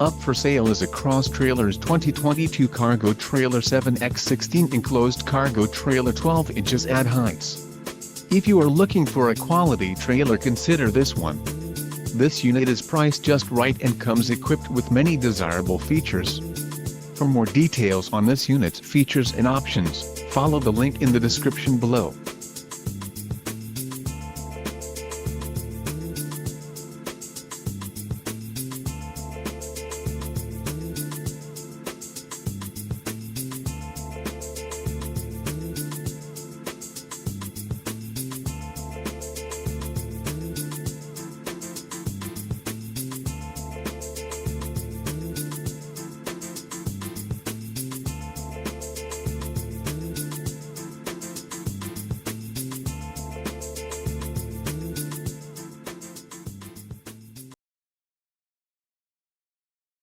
Up for sale is a Cross Trailers 2022 Cargo Trailer 7x16 enclosed cargo trailer 12 inches add heights. If you are looking for a quality trailer, consider this one. This unit is priced just right and comes equipped with many desirable features. For more details on this unit's features and options, follow the link in the description below.